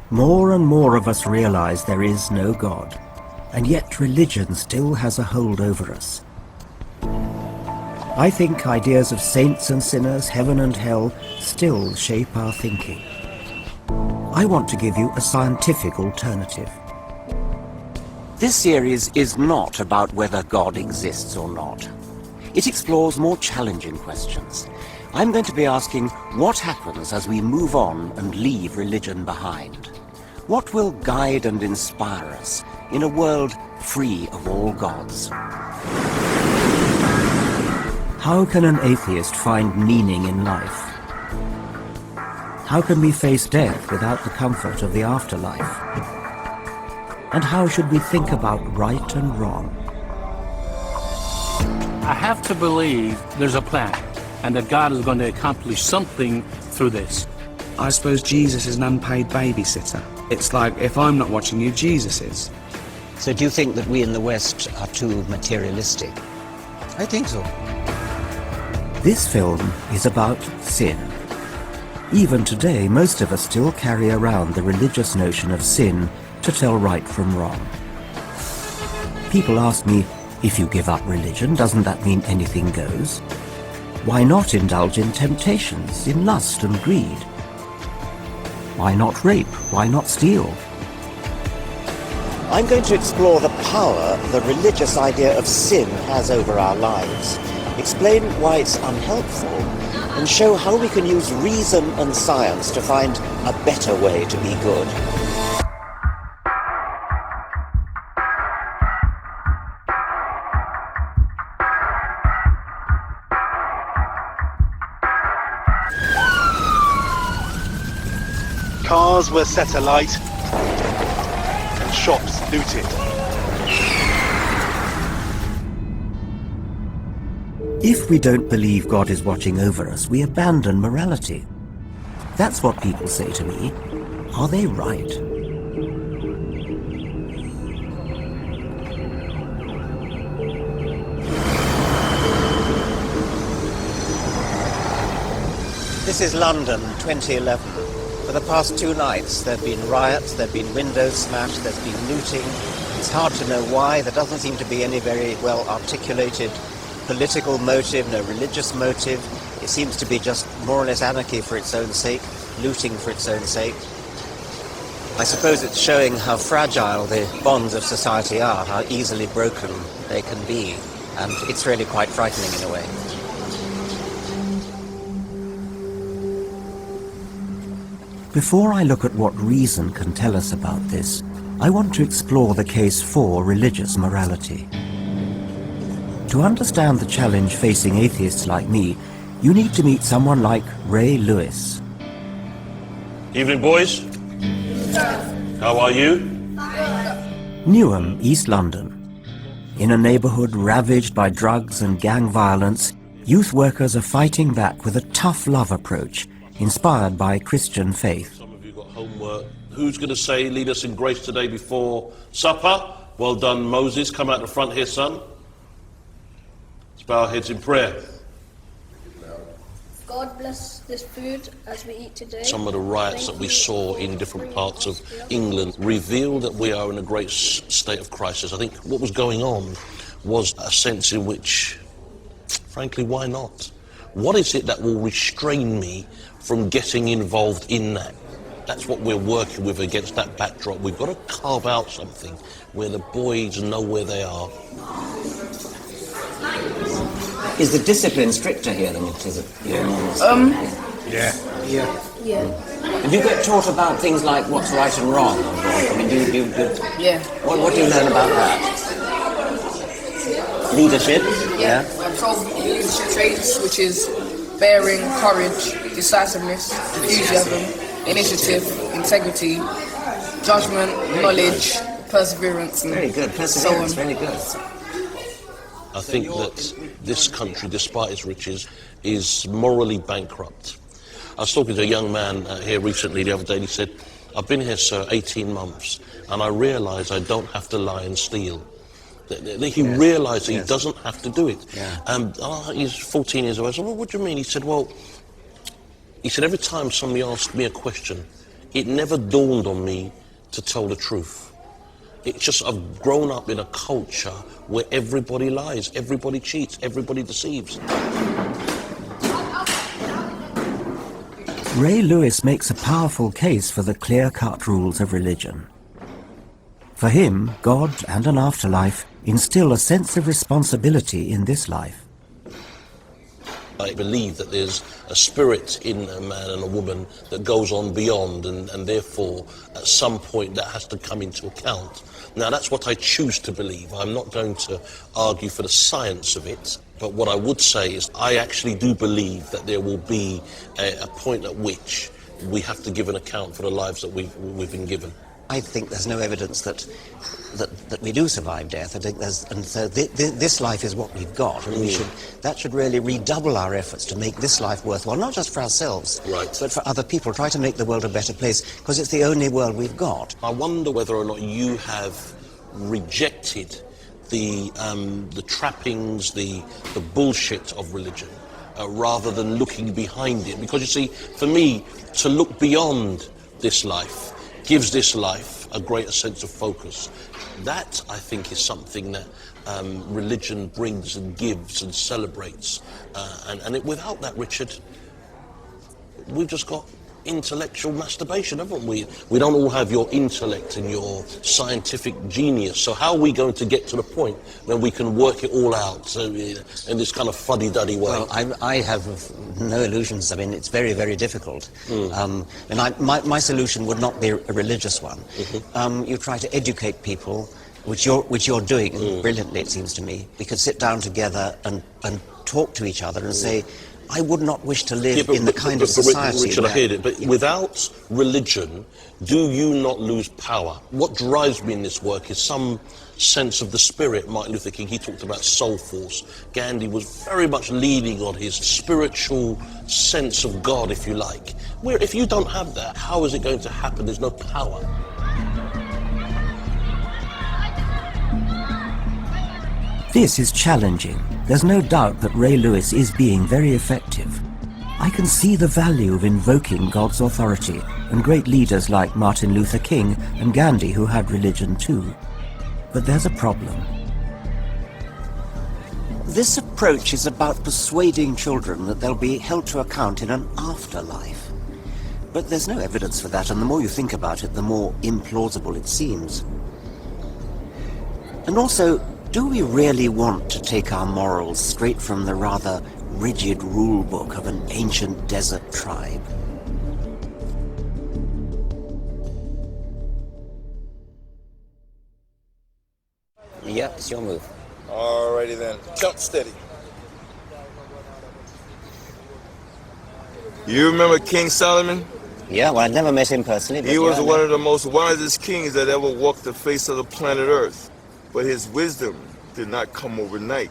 More and more of us realize there is no God, and yet religion still has a hold over us. I think ideas of saints and sinners, heaven and hell, still shape our thinking. I want to give you a scientific alternative. This series is not about whether God exists or not. It explores more challenging questions. I'm going to be asking what happens as we move on and leave religion behind. What will guide and inspire us in a world free of all gods? How can an atheist find meaning in life? How can we face death without the comfort of the afterlife? And how should we think about right and wrong? I have to believe there's a plan, and that God is going to accomplish something through this. I suppose Jesus is an unpaid babysitter. It's like, if I'm not watching you, Jesus is. So do you think that we in the West are too materialistic? I think so. This film is about sin. Even today, most of us still carry around the religious notion of sin to tell right from wrong. People ask me, if you give up religion, doesn't that mean anything goes? Why not indulge in temptations, in lust and greed? Why not rape? Why not steal? I'm going to explore the power the religious idea of sin has over our lives, explain why it's unhelpful, and show how we can use reason and science to find a better way to be good. Cars were set alight and shops looted. If we don't believe God is watching over us, we abandon morality. That's what people say to me. Are they right? This is London, 2011. For the past 2 nights, there have been riots, there have been windows smashed, there's been looting. It's hard to know why. There doesn't seem to be any very well articulated political motive, no religious motive. It seems to be just more or less anarchy for its own sake, looting for its own sake. I suppose it's showing how fragile the bonds of society are, how easily broken they can be, and it's really quite frightening in a way. Before I look at what reason can tell us about this, I want to explore the case for religious morality. To understand the challenge facing atheists like me, you need to meet someone like Ray Lewis. Evening, boys. How are you? Newham, East London. In a neighbourhood ravaged by drugs and gang violence, youth workers are fighting back with a tough love approach, inspired by Christian faith. Some of you got homework. Who's going to say, lead us in grace today before supper? Well done, Moses. Come out the front here, son. Let's bow our heads in prayer. God bless this food as we eat today. Some of the riots that we saw in different parts of England reveal that we are in a great state of crisis. I think what was going on was a sense in which, frankly, why not? What is it that will restrain me from getting involved in that? That's what we're working with against that backdrop. We've got to carve out something where the boys know where they are. Is the discipline stricter here than it is at your normal school? Yeah. And do you get taught about things like what's right and wrong? I mean, Yeah. What do you learn about that? Leadership? Yeah. I'm told leadership traits, which is bearing, courage, decisiveness, enthusiasm, initiative, integrity, judgment, knowledge, perseverance, and very good. Perseverance, very good. I think that this country, despite its riches, is morally bankrupt. I was talking to a young man here recently the other day, and he said, I've been here, sir, 18 months, and I realise I don't have to lie and steal. He realised that he doesn't have to do it. He's 14 years old. I said, well, what do you mean? He said, every time somebody asks me a question, it never dawned on me to tell the truth. It's just I've grown up in a culture where everybody lies, everybody cheats, everybody deceives. Ray Lewis makes a powerful case for the clear-cut rules of religion. For him, God and an afterlife instill a sense of responsibility in this life. I believe that there's a spirit in a man and a woman that goes on beyond, and therefore at some point that has to come into account. Now that's what I choose to believe. I'm not going to argue for the science of it, but what I would say is I actually do believe that there will be a point at which we have to give an account for the lives that we've been given. I think there's no evidence that we do survive death. I think and so this life is what we've got, and that should really redouble our efforts to make this life worthwhile, not just for ourselves, but for other people. Try to make the world a better place, because it's the only world we've got. I wonder whether or not you have rejected the trappings, the bullshit of religion, rather than looking behind it. Because you see, for me, to look beyond this life gives this life a greater sense of focus. That, I think, is something that religion brings and gives and celebrates. Without that, Richard, we've just got intellectual masturbation, haven't we? We don't all have your intellect and your scientific genius. So how are we going to get to the point where we can work it all out in this kind of fuddy-duddy way? Well, I have no illusions. I mean, it's very, very difficult. And my solution would not be a religious one. You try to educate people, which you're doing brilliantly, it seems to me. We could sit down together and talk to each other and say, I would not wish to live in the kind of society. Richard, I hear it, but without religion, do you not lose power? What drives me in this work is some sense of the spirit. Martin Luther King, he talked about soul force. Gandhi was very much leaning on his spiritual sense of God, if you like. Where if you don't have that, how is it going to happen? There's no power. This is challenging. There's no doubt that Ray Lewis is being very effective. I can see the value of invoking God's authority, and great leaders like Martin Luther King and Gandhi who had religion too. But there's a problem. This approach is about persuading children that they'll be held to account in an afterlife. But there's no evidence for that, and the more you think about it, the more implausible it seems. And also, do we really want to take our morals straight from the rather rigid rule book of an ancient desert tribe? Yeah, it's your move. Alrighty then. Jump steady. You remember King Solomon? Yeah, well, I've never met him personally. But he was one of the most wisest kings that ever walked the face of the planet Earth. But his wisdom did not come overnight.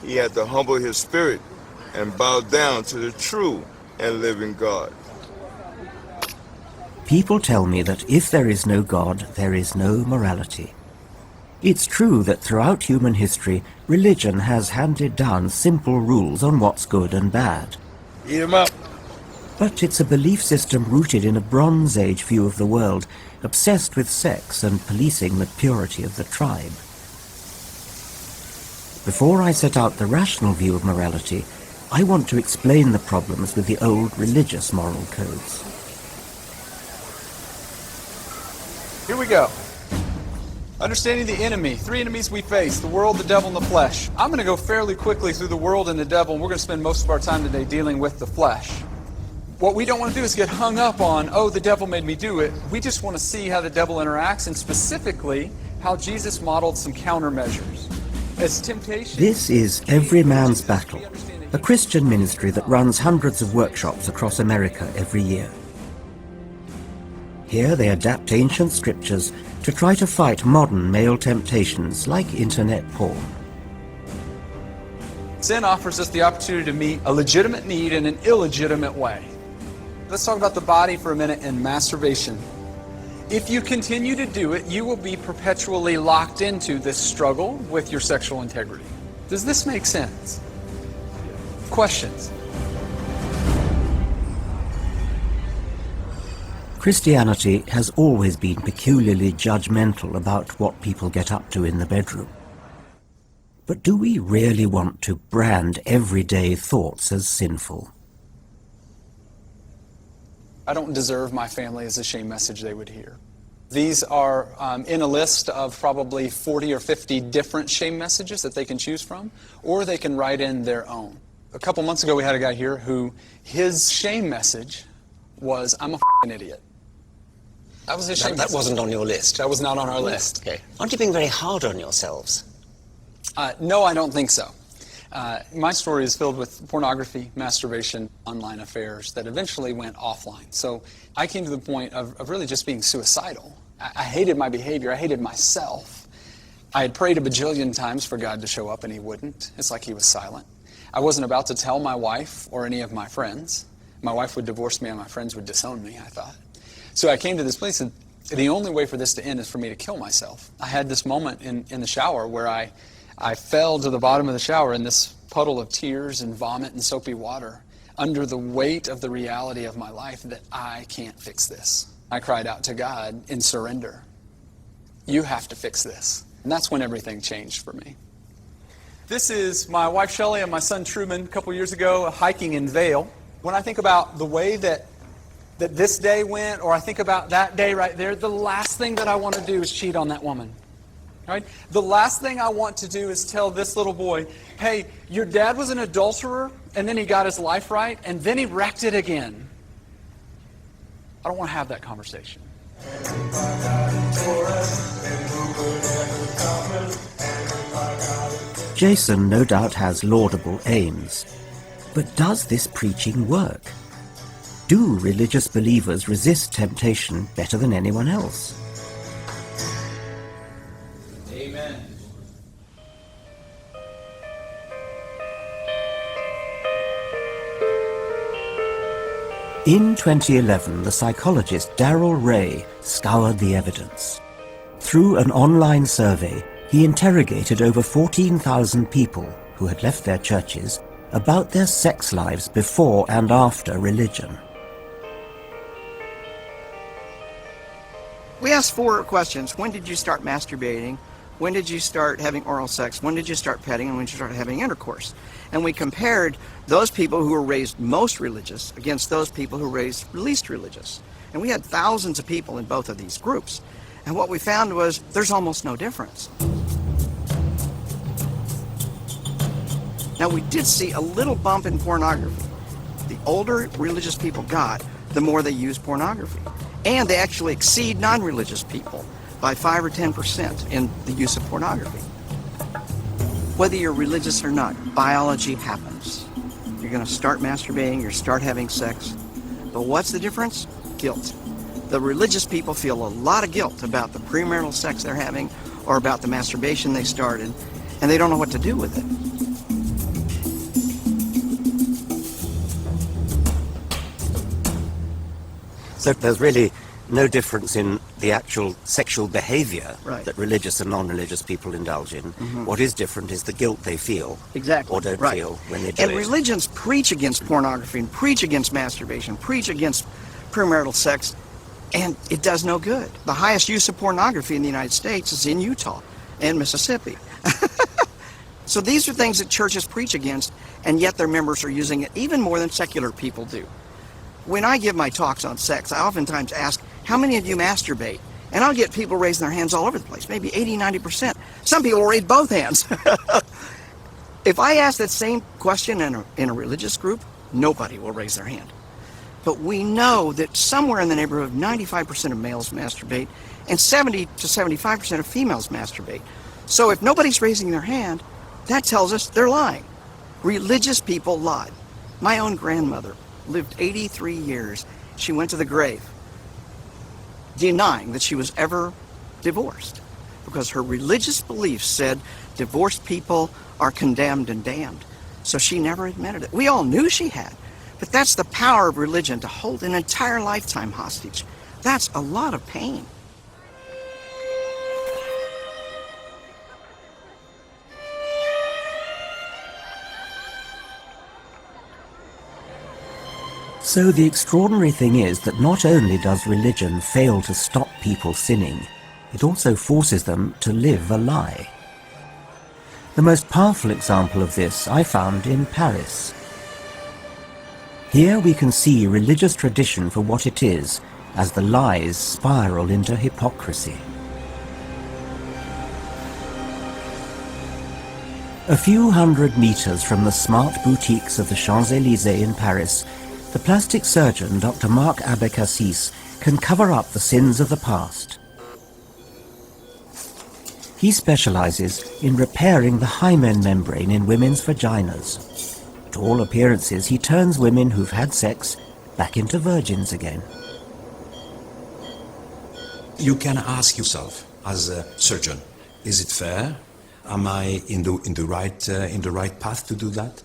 He had to humble his spirit and bow down to the true and living God. People tell me that if there is no God, there is no morality. It's true that throughout human history, religion has handed down simple rules on what's good and bad. Eat him up. But it's a belief system rooted in a Bronze Age view of the world, obsessed with sex and policing the purity of the tribe. Before I set out the rational view of morality, I want to explain the problems with the old religious moral codes. Here we go. Understanding the enemy. 3 enemies we face: the world, the devil, and the flesh. I'm going to go fairly quickly through the world and the devil, and we're going to spend most of our time today dealing with the flesh. What we don't want to do is get hung up on, oh, the devil made me do it. We just want to see how the devil interacts, and specifically how Jesus modeled some countermeasures. As temptation. This is Every Man's Battle, a Christian ministry that runs hundreds of workshops across America every year. Here they adapt ancient scriptures to try to fight modern male temptations like internet porn. Sin offers us the opportunity to meet a legitimate need in an illegitimate way. Let's talk about the body for a minute and masturbation. If you continue to do it, you will be perpetually locked into this struggle with your sexual integrity. Does this make sense? Questions? Christianity has always been peculiarly judgmental about what people get up to in the bedroom. But do we really want to brand everyday thoughts as sinful? I don't deserve my family is a shame message they would hear. These are in a list of probably 40 or 50 different shame messages that they can choose from, or they can write in their own. A couple months ago we had a guy here who his shame message was, I'm a f***ing idiot. That was his shame That message. wasn't on your list. That was not on our list. Okay. Aren't you being very hard on yourselves? No, I don't think so. My story is filled with pornography, masturbation, online affairs that eventually went offline. So I came to the point of really just being suicidal. I hated my behavior. I hated myself. I had prayed a bajillion times for God to show up, and he wouldn't. It's like he was silent. I wasn't about to tell my wife or any of my friends. My wife would divorce me and my friends would disown me, I thought. So I came to this place that the only way for this to end is for me to kill myself. I had this moment in the shower where I fell to the bottom of the shower in this puddle of tears and vomit and soapy water under the weight of the reality of my life that I can't fix this. I cried out to God in surrender. You have to fix this. And that's when everything changed for me. This is my wife Shelley and my son Truman a couple years ago hiking in Vail. When I think about the way that this day went, or I think about that day right there, the last thing that I want to do is cheat on that woman. Right? The last thing I want to do is tell this little boy, hey, your dad was an adulterer, and then he got his life right, and then he wrecked it again. I don't want to have that conversation. Jason no doubt has laudable aims. But does this preaching work? Do religious believers resist temptation better than anyone else? Amen. In 2011, the psychologist Darrell Ray scoured the evidence. Through an online survey, he interrogated over 14,000 people who had left their churches about their sex lives before and after religion. We asked 4 questions. When did you start masturbating? When did you start having oral sex? When did you start petting? And when did you start having intercourse? And we compared those people who were raised most religious against those people who were raised least religious. And we had thousands of people in both of these groups. And what we found was there's almost no difference. Now, we did see a little bump in pornography. The older religious people got, the more they used pornography. And they actually exceed non-religious people by 5 or 10% in the use of pornography. Whether you're religious or not, biology happens. You're going to start masturbating, you start having sex. But what's the difference? Guilt. The religious people feel a lot of guilt about the premarital sex they're having or about the masturbation they started, and they don't know what to do with it. So there's really no difference in the actual sexual behavior that religious and non-religious people indulge in. What is different is the guilt they feel or don't feel when they do it. And religions preach against pornography and preach against masturbation, preach against premarital sex, and it does no good. The highest use of pornography in the United States is in Utah and Mississippi. So these are things that churches preach against, and yet their members are using it even more than secular people do. When I give my talks on sex, I oftentimes ask, how many of you masturbate? And I'll get people raising their hands all over the place, maybe 80, 90%. Some people will raise both hands. If I ask that same question in a religious group, nobody will raise their hand. But we know that somewhere in the neighborhood of 95% of males masturbate and 70 to 75% of females masturbate. So if nobody's raising their hand, that tells us they're lying. Religious people lie. My own grandmother lived 83 years. She went to the grave denying that she was ever divorced because her religious beliefs said divorced people are condemned and damned. So she never admitted it. We all knew she had, but that's the power of religion, to hold an entire lifetime hostage. That's a lot of pain. So the extraordinary thing is that not only does religion fail to stop people sinning, it also forces them to live a lie. The most powerful example of this I found in Paris. Here we can see religious tradition for what it is, as the lies spiral into hypocrisy. A few hundred meters from the smart boutiques of the Champs-Élysées in Paris, the plastic surgeon Dr. Marc Abécassis can cover up the sins of the past. He specializes in repairing the hymen membrane in women's vaginas. To all appearances, he turns women who've had sex back into virgins again. You can ask yourself, as a surgeon, is it fair? Am I in the right path to do that?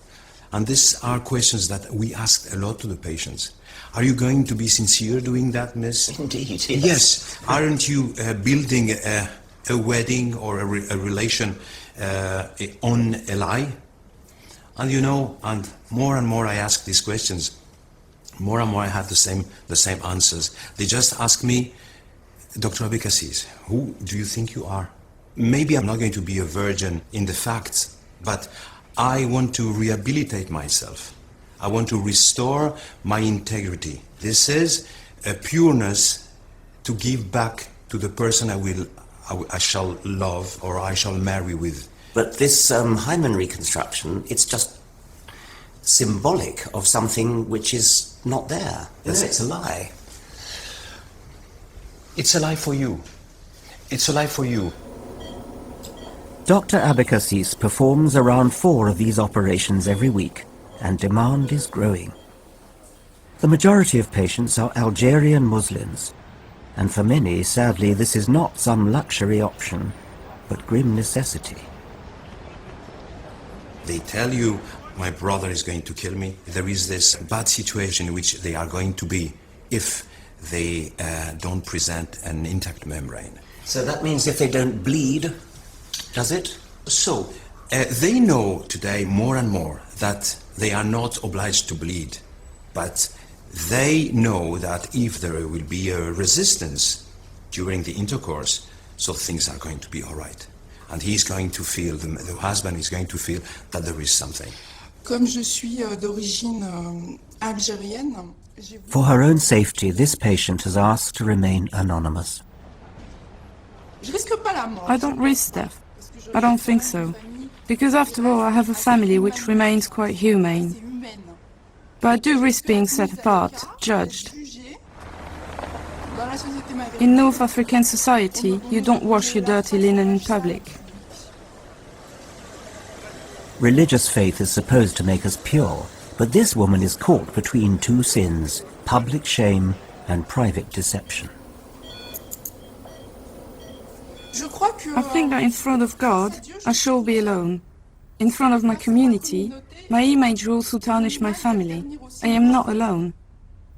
And these are questions that we ask a lot to the patients. Are you going to be sincere doing that, miss? Indeed, yes. Yes. Aren't you building a wedding or a relation on a lie? And you know, and more I ask these questions, more and more I have the same answers. They just ask me, Dr. Abécassis, who do you think you are? Maybe I'm not going to be a virgin in the facts, but I want to rehabilitate myself. I want to restore my integrity. This is a pureness to give back to the person I shall love or I shall marry with. But this hymen reconstruction, it's just symbolic of something which is not there. It's a lie. It's a lie for you. It's a lie for you. Dr. Abécassis performs around 4 of these operations every week, and demand is growing. The majority of patients are Algerian Muslims, and for many, sadly, this is not some luxury option, but grim necessity. They tell you, my brother is going to kill me. There is this bad situation in which they are going to be if they don't present an intact membrane. So that means if they don't bleed, does it? So, they know today more and more that they are not obliged to bleed, but they know that if there will be a resistance during the intercourse, so things are going to be all right. And he's going to feel, the husband is going to feel that there is something. Comme je suis d'origine algérienne, for her own safety, this patient has asked to remain anonymous. I don't risk death. I don't think so. Because after all, I have a family which remains quite humane. But I do risk being set apart, judged. In North African society, you don't wash your dirty linen in public. Religious faith is supposed to make us pure, but this woman is caught between 2 sins, public shame and private deception. I think that in front of God, I shall be alone. In front of my community, my image will also tarnish my family. I am not alone.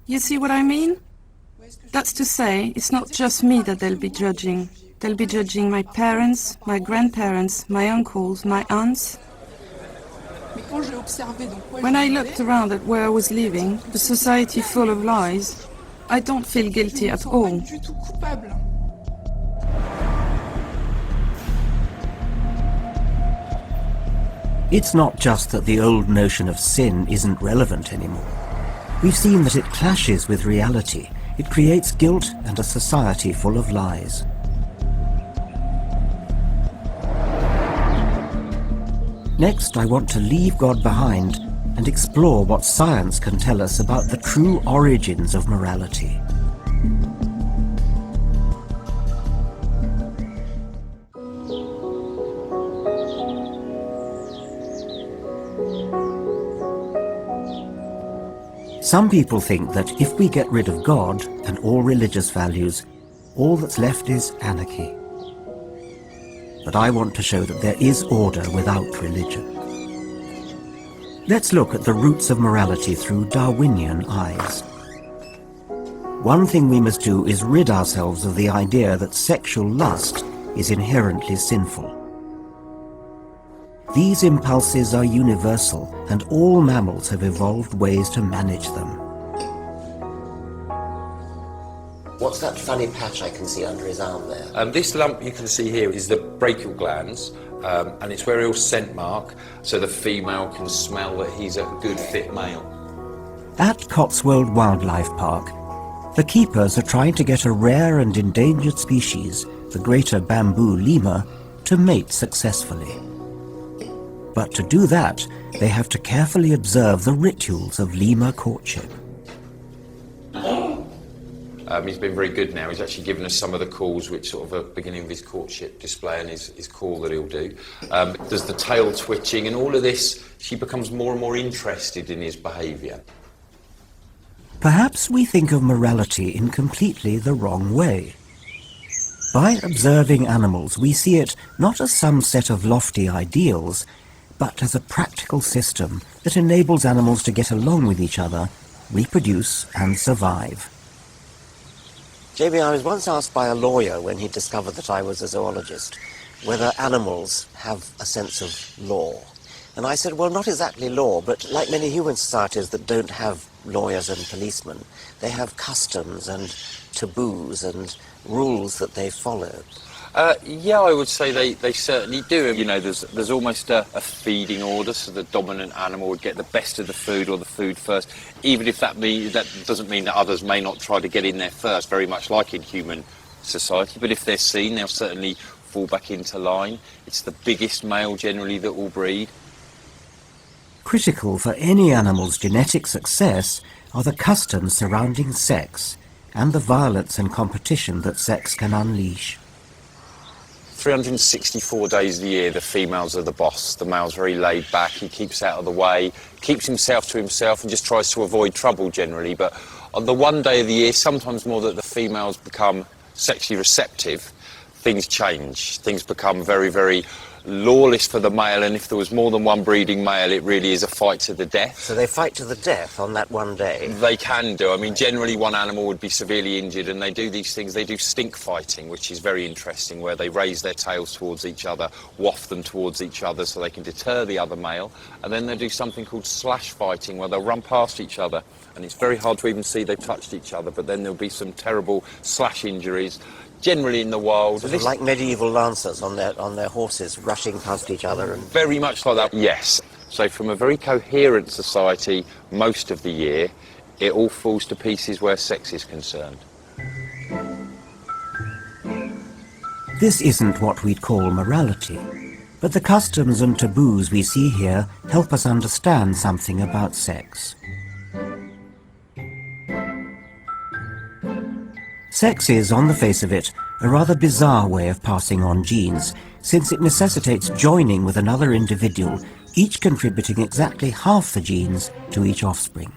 You see what I mean? That's to say, it's not just me that they'll be judging. They'll be judging my parents, my grandparents, my uncles, my aunts. When I looked around at where I was living, a society full of lies, I don't feel guilty at all. It's not just that the old notion of sin isn't relevant anymore. We've seen that it clashes with reality. It creates guilt and a society full of lies. Next, I want to leave God behind and explore what science can tell us about the true origins of morality. Some people think that if we get rid of God and all religious values, all that's left is anarchy. But I want to show that there is order without religion. Let's look at the roots of morality through Darwinian eyes. One thing we must do is rid ourselves of the idea that sexual lust is inherently sinful. These impulses are universal, and all mammals have evolved ways to manage them. What's that funny patch I can see under his arm there? This lump you can see here is the brachial glands, and it's where he'll scent mark, so the female can smell that he's a good fit male. At Cotswold Wildlife Park, the keepers are trying to get a rare and endangered species, the greater bamboo lemur, to mate successfully. But to do that, they have to carefully observe the rituals of lemur courtship. He's been very good now. He's actually given us some of the calls, which sort of are beginning of his courtship display and his call that he'll do. There's the tail twitching and all of this. She becomes more and more interested in his behaviour. Perhaps we think of morality in completely the wrong way. By observing animals, we see it not as some set of lofty ideals, but as a practical system that enables animals to get along with each other, reproduce and survive. JB, I was once asked by a lawyer when he discovered that I was a zoologist whether animals have a sense of law. And I said, well, not exactly law, but like many human societies that don't have lawyers and policemen, they have customs and taboos and rules that they follow. Yeah, I would say they certainly do. You know, there's almost a feeding order, so the dominant animal would get the best of the food or the food first, even if that doesn't mean that others may not try to get in there first, very much like in human society. But if they're seen, they'll certainly fall back into line. It's the biggest male generally that will breed. Critical for any animal's genetic success are the customs surrounding sex and the violence and competition that sex can unleash. 364 days of the year, the females are the boss. The male's very laid back, he keeps out of the way, keeps himself to himself and just tries to avoid trouble generally. But on the one day of the year, sometimes more that the females become sexually receptive, things change. Things become very, very lawless for the male, and if there was more than one breeding male, it really is a fight to the death. So they fight to the death on that one day? They can do. I mean, generally one animal would be severely injured, and they do these things. They do stink fighting, which is very interesting, where they raise their tails towards each other, waft them towards each other so they can deter the other male, and then they do something called slash fighting, where they'll run past each other, and it's very hard to even see they've touched each other, but then there'll be some terrible slash injuries. Generally in the wild. Sort of like medieval lancers on their horses rushing past each other. And very much like that, yes. So from a very coherent society, most of the year, it all falls to pieces where sex is concerned. This isn't what we'd call morality, but the customs and taboos we see here help us understand something about sex. Sex is, on the face of it, a rather bizarre way of passing on genes, since it necessitates joining with another individual, each contributing exactly half the genes to each offspring.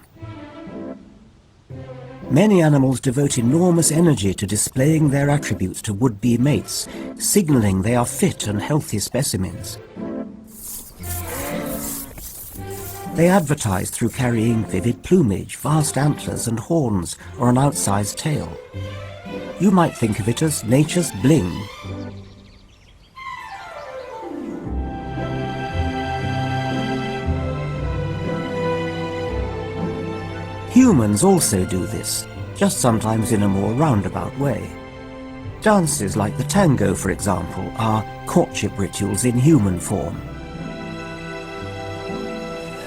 Many animals devote enormous energy to displaying their attributes to would-be mates, signaling they are fit and healthy specimens. They advertise through carrying vivid plumage, vast antlers and horns, or an outsized tail. You might think of it as nature's bling. Humans also do this, just sometimes in a more roundabout way. Dances like the tango, for example, are courtship rituals in human form.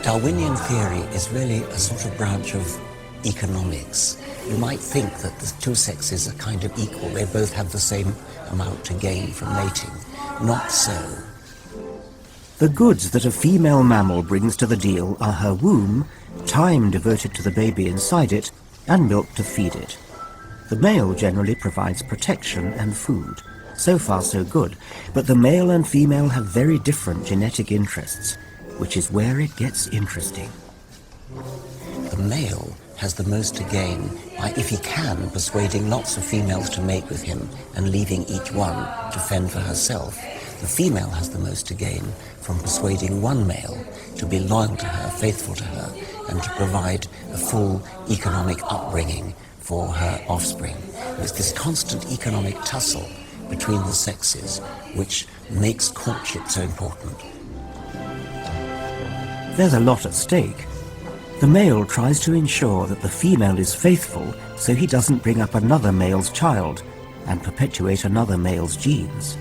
Darwinian theory is really a sort of branch of economics. You might think that the two sexes are kind of equal. They both have the same amount to gain from mating. Not so. The goods that a female mammal brings to the deal are her womb, time devoted to the baby inside it, and milk to feed it. The male generally provides protection and food. So far so good, but the male and female have very different genetic interests, which is where it gets interesting. The male has the most to gain by, if he can, persuading lots of females to mate with him and leaving each one to fend for herself. The female has the most to gain from persuading one male to be loyal to her, faithful to her, and to provide a full economic upbringing for her offspring. It's this constant economic tussle between the sexes which makes courtship so important. There's a lot at stake. The male tries to ensure that the female is faithful so he doesn't bring up another male's child and perpetuate another male's genes.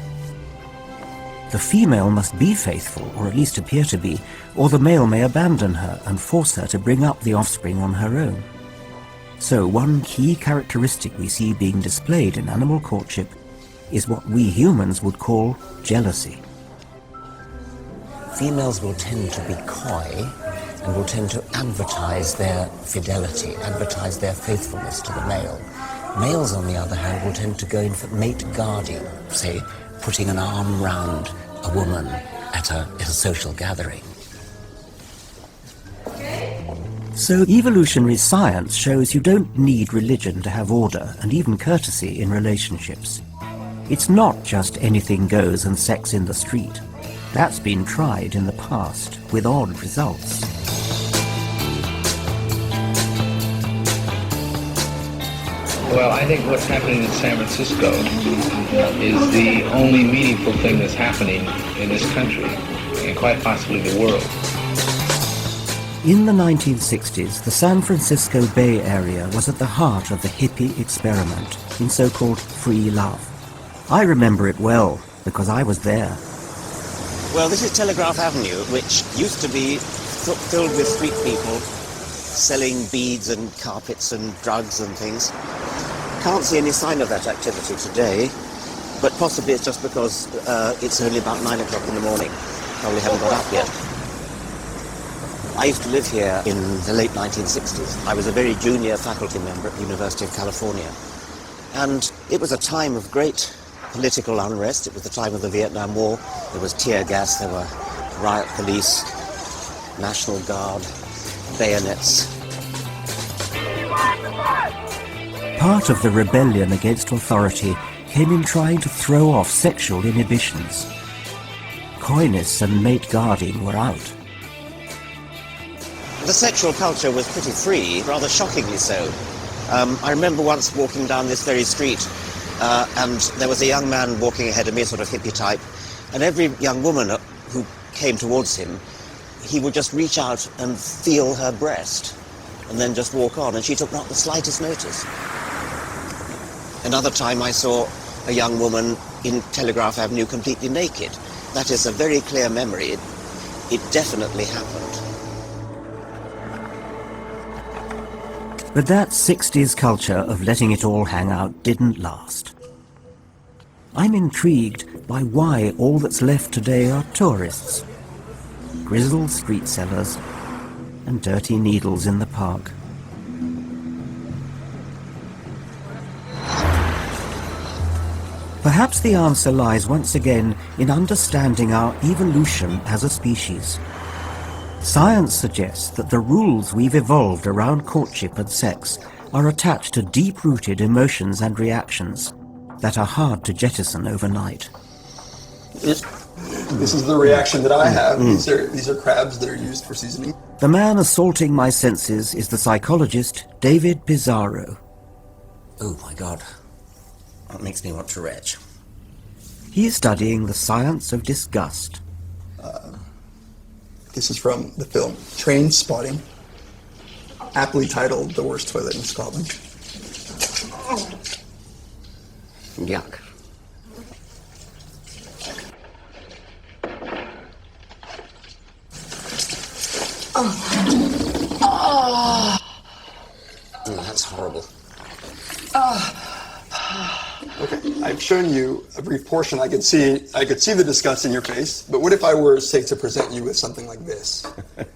The female must be faithful, or at least appear to be, or the male may abandon her and force her to bring up the offspring on her own. So one key characteristic we see being displayed in animal courtship is what we humans would call jealousy. Females will tend to be coy and will tend to advertise their fidelity, advertise their faithfulness to the male. Males, on the other hand, will tend to go in for mate guarding, say, putting an arm round a woman at a social gathering. So evolutionary science shows you don't need religion to have order and even courtesy in relationships. It's not just anything goes and sex in the street. That's been tried in the past with odd results. Well, I think what's happening in San Francisco is the only meaningful thing that's happening in this country, and quite possibly the world. In the 1960s, the San Francisco Bay Area was at the heart of the hippie experiment in so-called free love. I remember it well, because I was there. Well, this is Telegraph Avenue, which used to be filled with street people selling beads and carpets and drugs and things. Can't see any sign of that activity today, but possibly it's just because it's only about 9 o'clock in the morning. Probably haven't got up yet. I used to live here in the late 1960s. I was a very junior faculty member at the University of California. And it was a time of great political unrest. It was the time of the Vietnam War. There was tear gas, there were riot police, National Guard, bayonets. Part of the rebellion against authority came in trying to throw off sexual inhibitions. Coyness and mate guarding were out. The sexual culture was pretty free, rather shockingly so. I remember once walking down this very street and there was a young man walking ahead of me, sort of hippie type, and every young woman who came towards him, he would just reach out and feel her breast and then just walk on, and she took not the slightest notice. Another time I saw a young woman in Telegraph Avenue completely naked. That is a very clear memory. It definitely happened. But that 60s culture of letting it all hang out didn't last. I'm intrigued by why all that's left today are tourists, grizzled street sellers, and dirty needles in the park. Perhaps the answer lies once again in understanding our evolution as a species. Science suggests that the rules we've evolved around courtship and sex are attached to deep-rooted emotions and reactions that are hard to jettison overnight. This is the reaction that I have. These are crabs that are used for seasoning. The man assaulting my senses is the psychologist David Pizarro. Oh my God, that makes me want to retch. He's studying the science of disgust. This is from the film Train Spotting, aptly titled The Worst Toilet in Scotland. Yuck. That's horrible. Okay, I've shown you a brief portion. I could see the disgust in your face, but what if I were, say, to present you with something like this,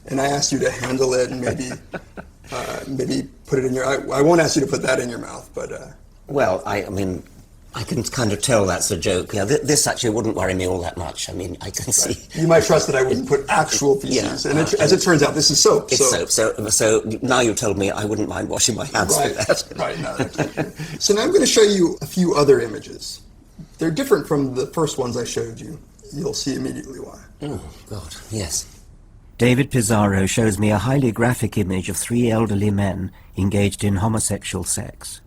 and I asked you to handle it and maybe put it in your... I won't ask you to put that in your mouth, but... Well, I mean, I can kind of tell that's a joke. Yeah, this actually wouldn't worry me all that much. I mean, I can see... You might trust that I wouldn't put actual feces, and as it turns out, this is soap. It's soap, so now you told me I wouldn't mind washing my hands with that. Right, no. So now I'm going to show you a few other images. They're different from the first ones I showed you. You'll see immediately why. Oh, God, yes. David Pizarro shows me a highly graphic image of 3 elderly men engaged in homosexual sex.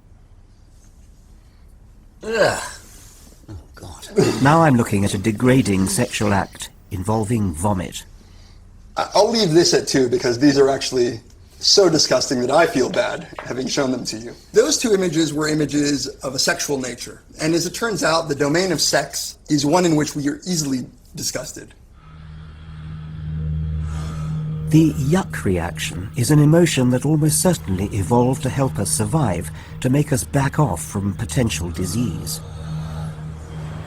Ugh. Oh, God. Now I'm looking at a degrading sexual act involving vomit. I'll leave this at 2 because these are actually so disgusting that I feel bad having shown them to you. Those two images were images of a sexual nature. And as it turns out, the domain of sex is one in which we are easily disgusted. The yuck reaction is an emotion that almost certainly evolved to help us survive, to make us back off from potential disease.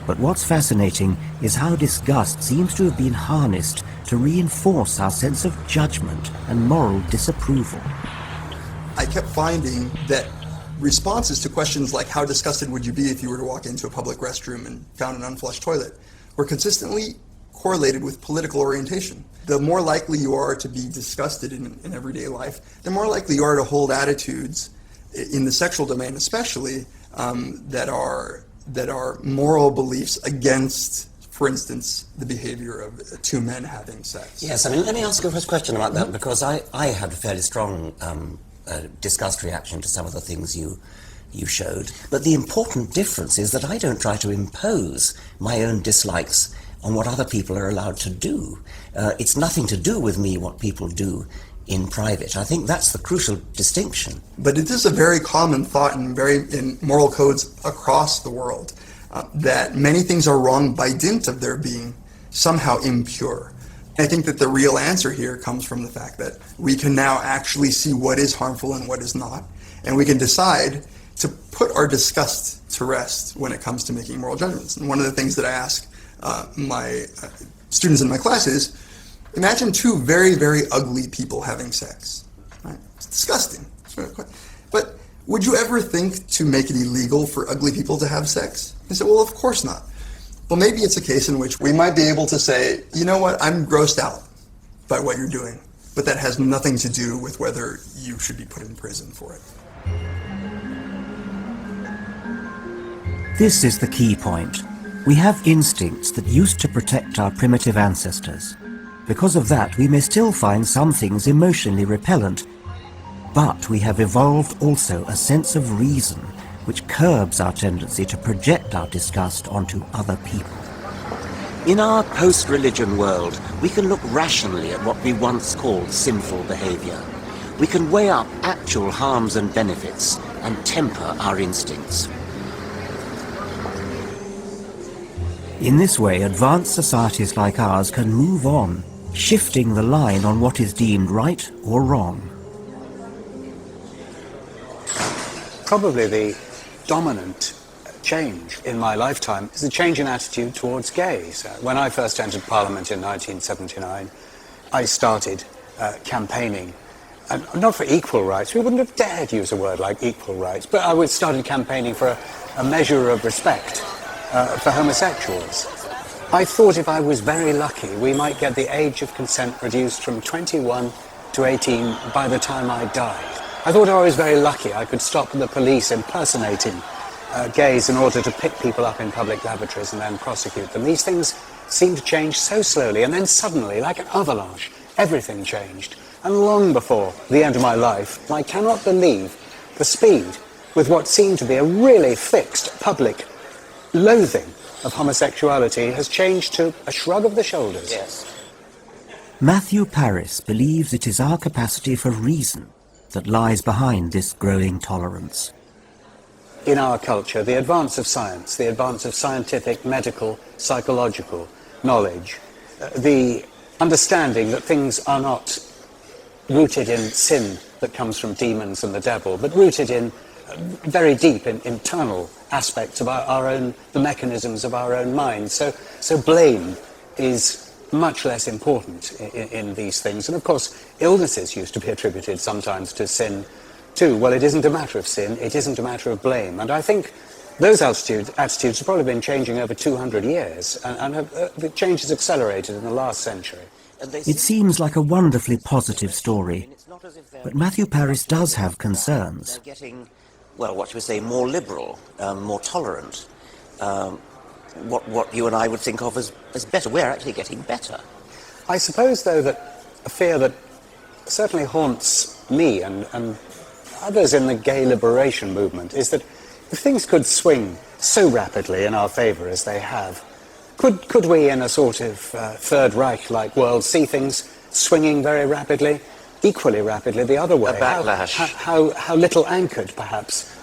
But what's fascinating is how disgust seems to have been harnessed to reinforce our sense of judgment and moral disapproval. I kept finding that responses to questions like how disgusted would you be if you were to walk into a public restroom and found an unflushed toilet were consistently correlated with political orientation. The more likely you are to be disgusted in everyday life, the more likely you are to hold attitudes in the sexual domain especially that are moral beliefs against, for instance, the behavior of two men having sex. Yes, I mean, let me ask you a first question about that, because I had a fairly strong disgust reaction to some of the things you showed. But the important difference is that I don't try to impose my own dislikes on what other people are allowed to do. It's nothing to do with me what people do in private. I think that's the crucial distinction. But it is a very common thought in moral codes across the world that many things are wrong by dint of their being somehow impure. I think that the real answer here comes from the fact that we can now actually see what is harmful and what is not, and we can decide to put our disgust to rest when it comes to making moral judgments. And one of the things that I ask my students in my class is, imagine two very, very ugly people having sex. Right? It's disgusting. But would you ever think to make it illegal for ugly people to have sex? I said, well, of course not. Well, maybe it's a case in which we might be able to say, you know what, I'm grossed out by what you're doing, but that has nothing to do with whether you should be put in prison for it. This is the key point. We have instincts that used to protect our primitive ancestors. Because of that, we may still find some things emotionally repellent, but we have evolved also a sense of reason which curbs our tendency to project our disgust onto other people. In our post-religion world, we can look rationally at what we once called sinful behavior. We can weigh up actual harms and benefits and temper our instincts. In this way, advanced societies like ours can move on, shifting the line on what is deemed right or wrong. Probably the dominant change in my lifetime is the change in attitude towards gays. When I first entered Parliament in 1979, I started campaigning, not for equal rights. We wouldn't have dared use a word like equal rights, but I started campaigning for a measure of respect for homosexuals. I thought if I was very lucky, we might get the age of consent reduced from 21 to 18 by the time I died. I thought if I was very lucky, I could stop the police impersonating gays in order to pick people up in public lavatories and then prosecute them. These things seem to change so slowly, and then suddenly, like an avalanche, everything changed. And long before the end of my life, I cannot believe the speed with what seemed to be a really fixed public loathing of homosexuality has changed to a shrug of the shoulders. Yes. Matthew Paris believes it is our capacity for reason that lies behind this growing tolerance. In our culture, the advance of science, the advance of scientific, medical, psychological knowledge, the understanding that things are not rooted in sin that comes from demons and the devil, but rooted in very deep in internal aspects of our own, the mechanisms of our own minds. So blame is much less important in these things. And of course, illnesses used to be attributed sometimes to sin too. Well, it isn't a matter of sin, it isn't a matter of blame. And I think those attitudes have probably been changing over 200 years, and the change has accelerated in the last century. It seems like a wonderfully positive story, but Matthew Paris does have concerns. They're getting, well, what should we say, more liberal, more tolerant. What you and I would think of as better. We're actually getting better. I suppose, though, that a fear that certainly haunts me and others in the gay liberation movement is that if things could swing so rapidly in our favour as they have, could we in a sort of Third Reich-like world see things swinging very rapidly equally rapidly the other way. A backlash. How little anchored, perhaps,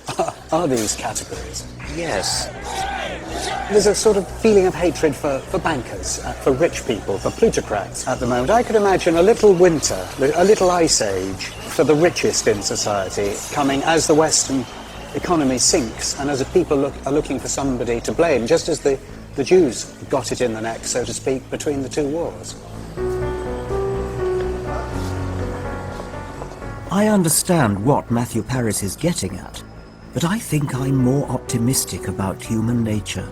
are these categories? Yes. There's a sort of feeling of hatred for bankers, for rich people, for plutocrats at the moment. I could imagine a little winter, a little ice age for the richest in society coming as the Western economy sinks and as the people are looking for somebody to blame, just as the Jews got it in the neck, so to speak, between the two wars. I understand what Matthew Paris is getting at, but I think I'm more optimistic about human nature.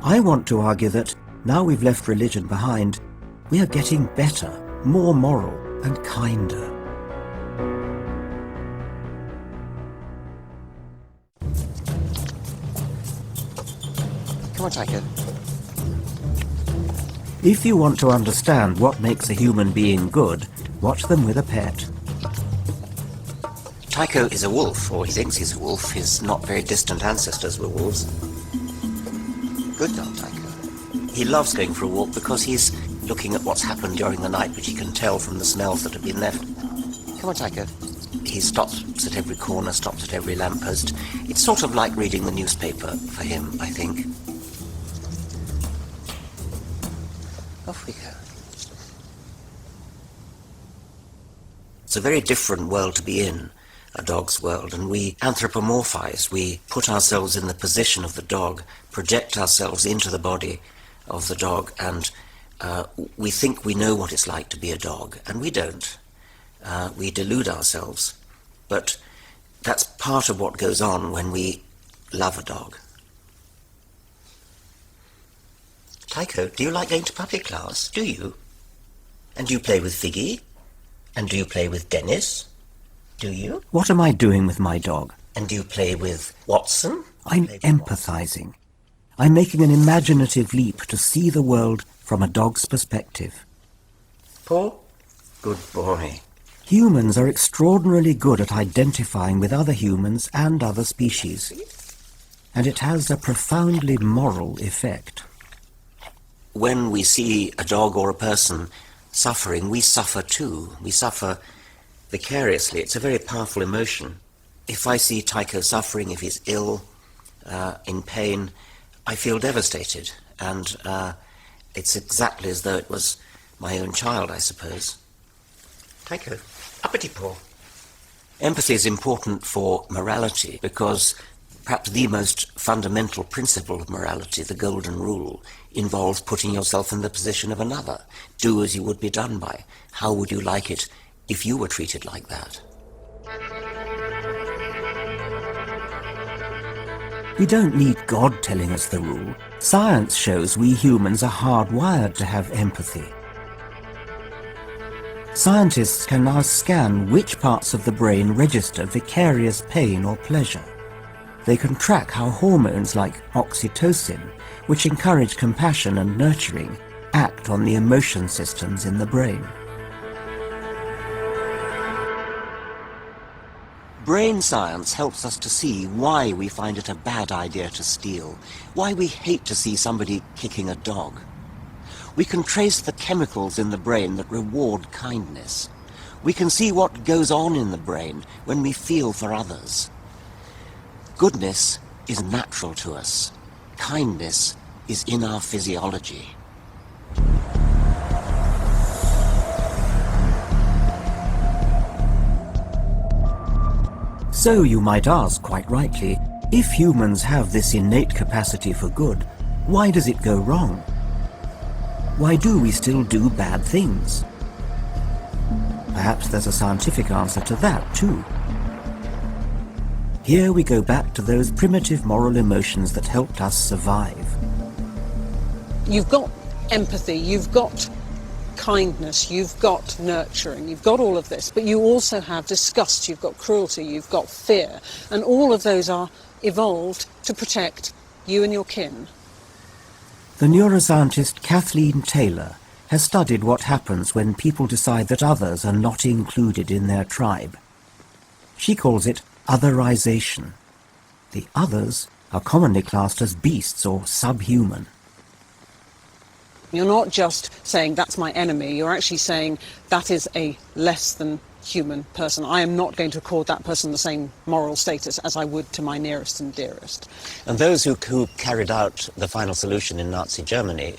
I want to argue that, now we've left religion behind, we are getting better, more moral and kinder. Come on, Tycho. If you want to understand what makes a human being good, watch them with a pet. Tycho is a wolf, or he thinks he's a wolf. His not very distant ancestors were wolves. Good dog, Tycho. He loves going for a walk because he's looking at what's happened during the night, which he can tell from the smells that have been left. Come on, Tycho. He stops at every corner, stops at every lamppost. It's sort of like reading the newspaper for him, I think. Off we go. It's a very different world to be in, a dog's world, and we anthropomorphize. We put ourselves in the position of the dog, project ourselves into the body of the dog, and we think we know what it's like to be a dog, and we don't. We delude ourselves, but that's part of what goes on when we love a dog. Tycho, do you like going to puppy class? Do you? And do you play with Figgy? And do you play with Dennis? Do you? What am I doing with my dog? And do you play with Watson? I'm empathizing. I'm making an imaginative leap to see the world from a dog's perspective. Paul? Good boy. Humans are extraordinarily good at identifying with other humans and other species, and it has a profoundly moral effect. When we see a dog or a person suffering, we suffer too. We suffer vicariously. It's a very powerful emotion. If I see Tycho suffering, if he's ill, in pain, I feel devastated, and it's exactly as though it was my own child, I suppose. Tycho, uppity paw. Empathy is important for morality because perhaps the most fundamental principle of morality, the golden rule, involves putting yourself in the position of another. Do as you would be done by. How would you like it if you were treated like that? We don't need God telling us the rule. Science shows we humans are hardwired to have empathy. Scientists can now scan which parts of the brain register vicarious pain or pleasure. They can track how hormones like oxytocin, which encourage compassion and nurturing, act on the emotion systems in the brain. Brain science helps us to see why we find it a bad idea to steal, why we hate to see somebody kicking a dog. We can trace the chemicals in the brain that reward kindness. We can see what goes on in the brain when we feel for others. Goodness is natural to us. Kindness is in our physiology. So you might ask, quite rightly, if humans have this innate capacity for good, why does it go wrong? Why do we still do bad things? Perhaps there's a scientific answer to that, too. Here we go back to those primitive moral emotions that helped us survive. You've got empathy, you've got kindness, you've got nurturing, you've got all of this, but you also have disgust, you've got cruelty, you've got fear, and all of those are evolved to protect you and your kin. The neuroscientist Kathleen Taylor has studied what happens when people decide that others are not included in their tribe. She calls it otherization. The others are commonly classed as beasts or subhuman. You're not just saying that's my enemy, you're actually saying that is a less than human person. I am not going to accord that person the same moral status as I would to my nearest and dearest. And those who carried out the final solution in Nazi Germany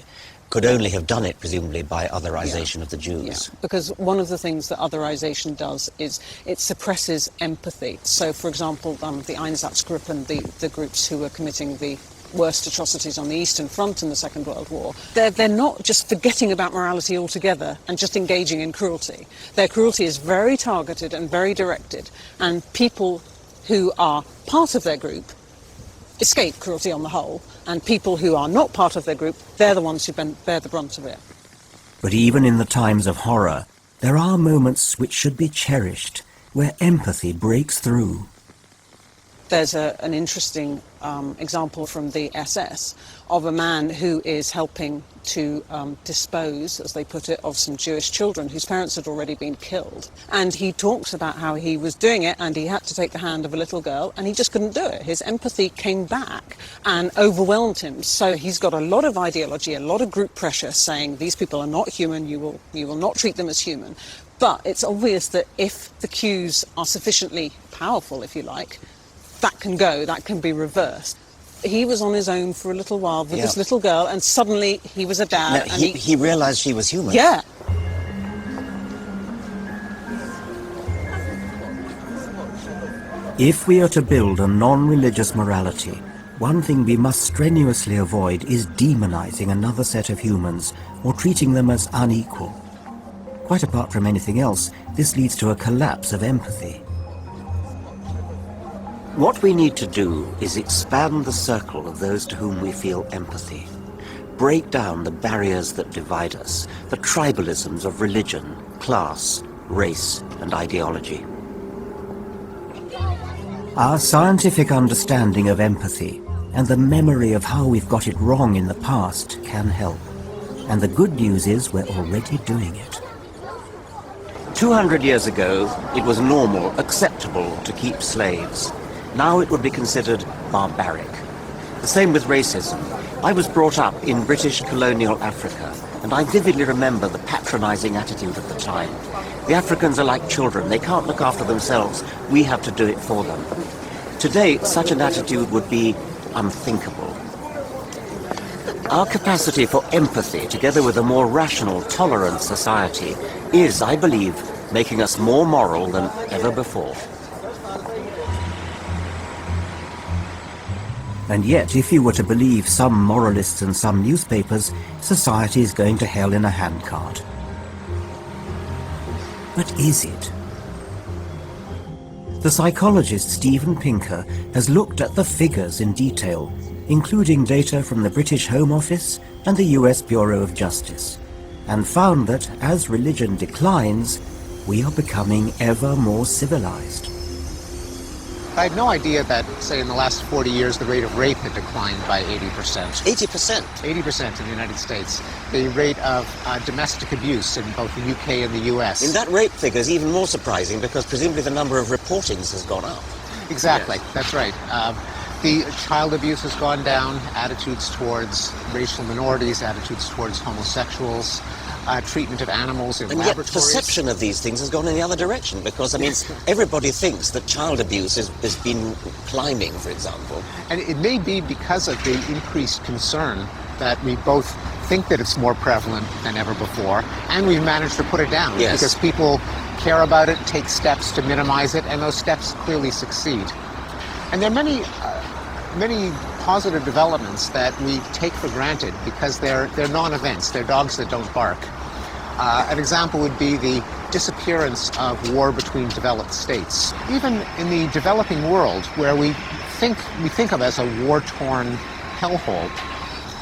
could only have done it, presumably, by otherization of the Jews. Yeah, because one of the things that otherization does is it suppresses empathy. So, for example, the Einsatzgruppen, the groups who were committing the worst atrocities on the Eastern Front in the Second World War, they're not just forgetting about morality altogether and just engaging in cruelty. Their cruelty is very targeted and very directed, and people who are part of their group escape cruelty on the whole, and people who are not part of their group, they're the ones who bear the brunt of it. But even in the times of horror, there are moments which should be cherished, where empathy breaks through. There's an interesting example from the SS of a man who is helping to dispose, as they put it, of some Jewish children whose parents had already been killed. And he talks about how he was doing it and he had to take the hand of a little girl and he just couldn't do it. His empathy came back and overwhelmed him. So he's got a lot of ideology, a lot of group pressure saying these people are not human, you will not treat them as human. But it's obvious that if the cues are sufficiently powerful, if you like, that can go, that can be reversed. He was on his own for a little while with this little girl, and suddenly he was a dad. Now, he realized she was human. Yeah. If we are to build a non-religious morality, one thing we must strenuously avoid is demonizing another set of humans or treating them as unequal. Quite apart from anything else, this leads to a collapse of empathy. What we need to do is expand the circle of those to whom we feel empathy. Break down the barriers that divide us, the tribalisms of religion, class, race, and ideology. Our scientific understanding of empathy and the memory of how we've got it wrong in the past can help. And the good news is we're already doing it. 200 years ago, it was normal, acceptable to keep slaves. Now it would be considered barbaric. The same with racism. I was brought up in British colonial Africa, and I vividly remember the patronizing attitude at the time. The Africans are like children. They can't look after themselves. We have to do it for them. Today, such an attitude would be unthinkable. Our capacity for empathy, together with a more rational, tolerant society, is, I believe, making us more moral than ever before. And yet, if you were to believe some moralists and some newspapers, society is going to hell in a handcart. But is it? The psychologist Steven Pinker has looked at the figures in detail, including data from the British Home Office and the US Bureau of Justice, and found that as religion declines, we are becoming ever more civilized. I had no idea that, say, in the last 40 years, the rate of rape had declined by 80%. 80%? 80% in the United States. The rate of domestic abuse in both the UK and the US. And that rape figure is even more surprising because presumably the number of reportings has gone up. Exactly, yes. That's right. The child abuse has gone down, attitudes towards racial minorities, attitudes towards homosexuals, treatment of animals in laboratories. And yet perception of these things has gone in the other direction because, I mean, everybody thinks that child abuse has been climbing, for example. And it may be because of the increased concern that we both think that it's more prevalent than ever before, and we've managed to put it down. Yes. Because people care about it, take steps to minimize it, and those steps clearly succeed. And there are many positive developments that we take for granted because they're non-events. They're dogs that don't bark. An example would be the disappearance of war between developed states. Even in the developing world, where we think of as a war-torn hellhole,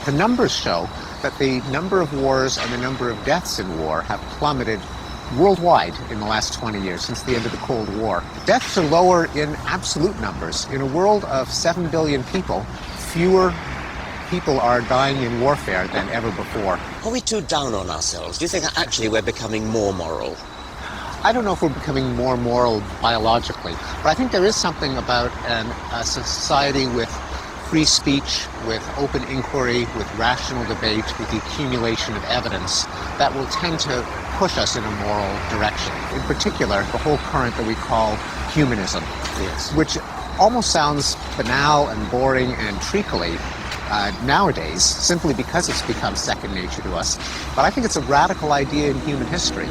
the numbers show that the number of wars and the number of deaths in war have plummeted worldwide in the last 20 years, since the end of the Cold War. Deaths are lower in absolute numbers. In a world of 7 billion people, fewer people are dying in warfare than ever before. Are we too down on ourselves? Do you think actually we're becoming more moral? I don't know if we're becoming more moral biologically, but I think there is something about a society with free speech, with open inquiry, with rational debate, with the accumulation of evidence that will tend to push us in a moral direction. In particular, the whole current that we call humanism, which almost sounds banal and boring and treacly nowadays, simply because it's become second nature to us. But I think it's a radical idea in human history.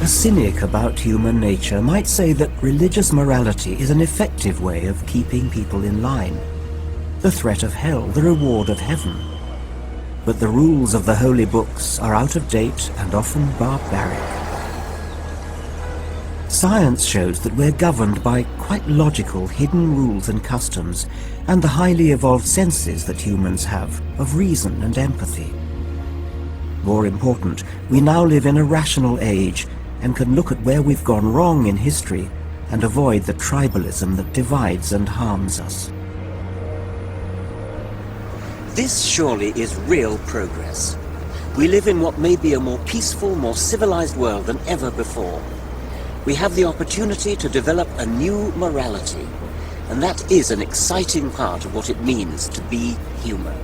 A cynic about human nature might say that religious morality is an effective way of keeping people in line. The threat of hell, the reward of heaven. But the rules of the holy books are out of date and often barbaric. Science shows that we're governed by quite logical hidden rules and customs, and the highly evolved senses that humans have of reason and empathy. More important, we now live in a rational age and can look at where we've gone wrong in history and avoid the tribalism that divides and harms us. This surely is real progress. We live in what may be a more peaceful, more civilized world than ever before. We have the opportunity to develop a new morality, and that is an exciting part of what it means to be human.